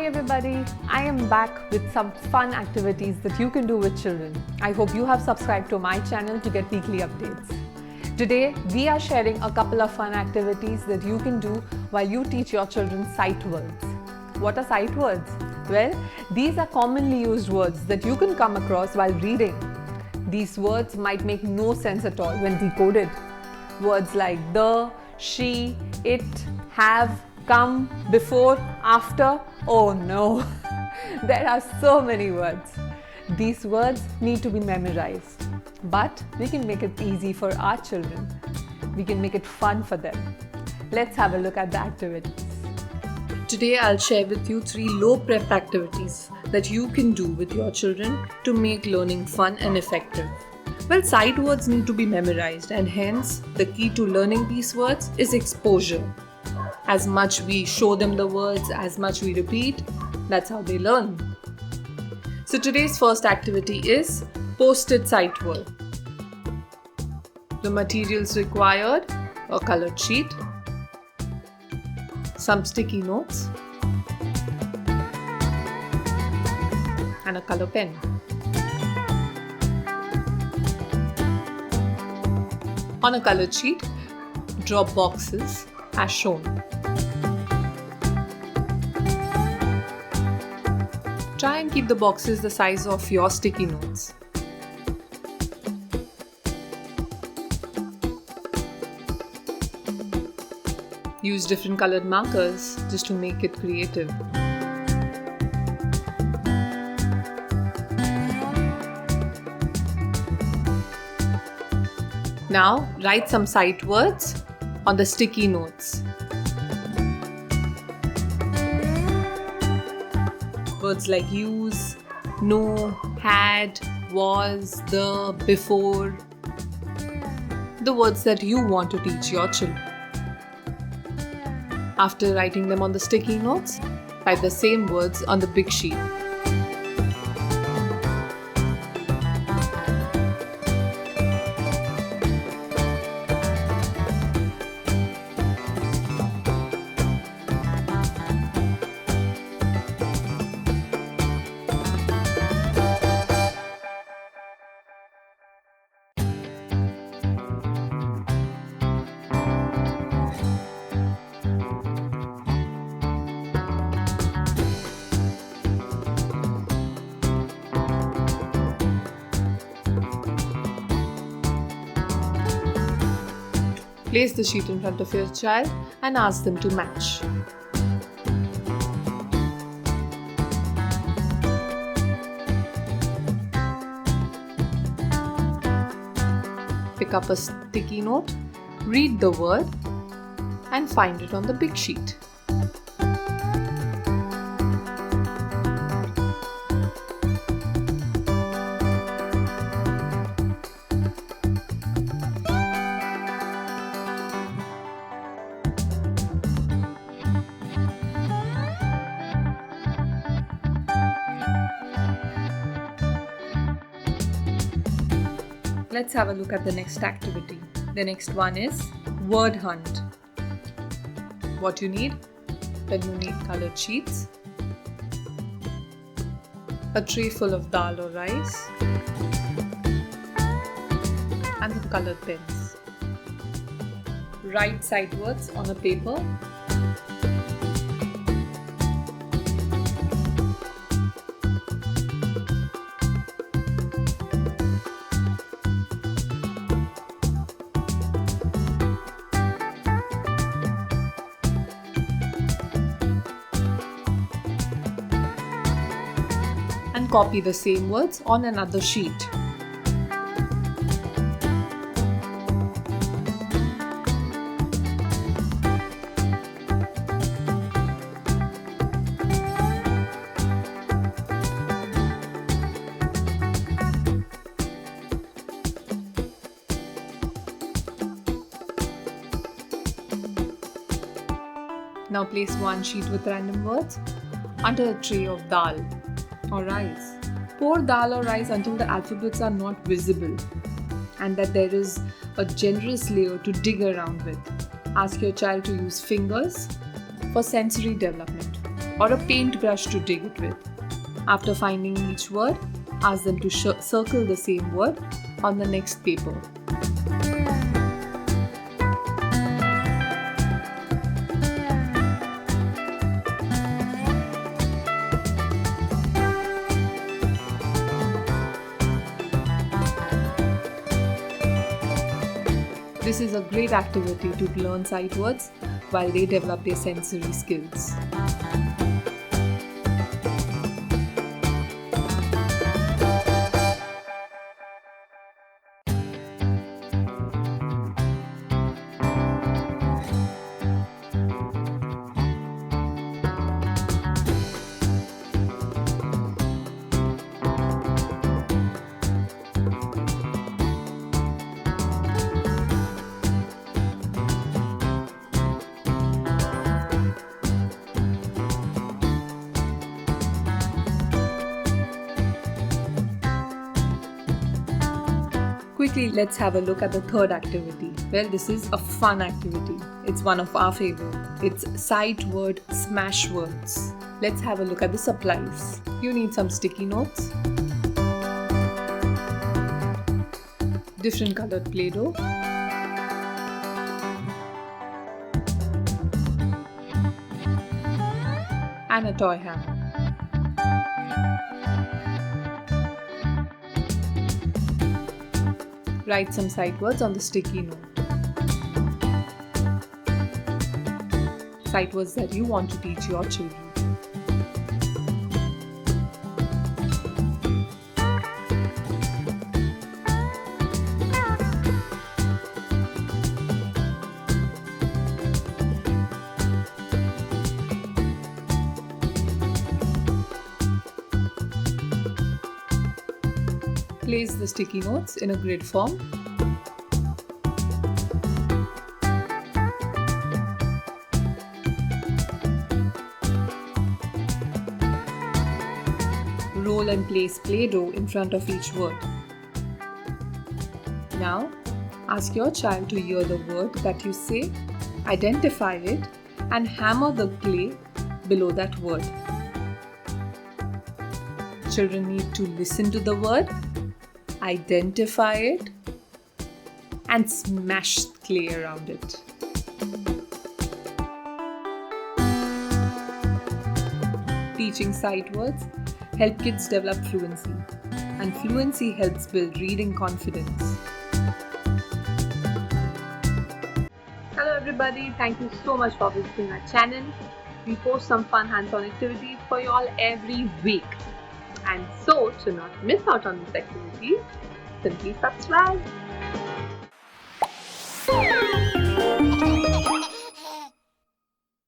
everybody, I am back with some fun activities that you can do with children. I hope you have subscribed to my channel to get weekly updates. Today we are sharing a couple of fun activities that you can do while you teach your children sight words. What are sight words? Well, these are commonly used words that you can come across while reading. These words might make no sense at all when decoded. Words like the, she, it, have, come, before, after. Oh no, there are so many words. These words need to be memorized, but we can make it easy for our children. We can make it fun for them. Let's have a look at the activities. Today I'll share with you 3 low prep activities that you can do with your children to make learning fun and effective. Well, sight words need to be memorized, and hence the key to learning these words is exposure. As much we show them the words, as much we repeat, that's how they learn. So today's first activity is post-it sight word. The materials required: a colored sheet, some sticky notes, and a color pen. On a colored sheet, draw boxes as shown. Try and keep the boxes the size of your sticky notes. Use different colored markers just to make it creative. Now write some sight words on the sticky notes. Words like use, no, had, was, the, before. The words that you want to teach your children. After writing them on the sticky notes, write the same words on the big sheet. Place the sheet in front of your child and ask them to match. Pick up a sticky note, read the word, and find it on the big sheet. Let's have a look at the next activity. The next one is word hunt. What you need? Then you need colored sheets, a tray full of dal or rice, and the colored pens. Write sight words on a paper. And copy the same words on another sheet. Now place one sheet with random words under a tray of dal or rice. Pour dal or rice until the alphabets are not visible and that there is a generous layer to dig around with. Ask your child to use fingers for sensory development. or a paintbrush to dig it with. After finding each word, ask them to circle the same word on the next paper. This is a great activity to learn sight words while they develop their sensory skills. Quickly, let's have a look at the third activity. Well, this is a fun activity. It's one of our favorite. It's sight word smash words. Let's have a look at the supplies. You need some sticky notes, different colored Play-Doh, and a toy hammer. Write some sight words on the sticky note. Sight words that you want to teach your children. Place the sticky notes in a grid form. Roll and place Play-Doh in front of each word. Now, ask your child to hear the word that you say, identify it, and hammer the clay below that word. Children need to listen to the word, identify it, and smash clay around it. Teaching sight words help kids develop fluency, and fluency helps build reading confidence. Hello everybody, thank you so much for visiting our channel. We post some fun hands-on activities for you all every week. And so, to not miss out on these activities, simply subscribe.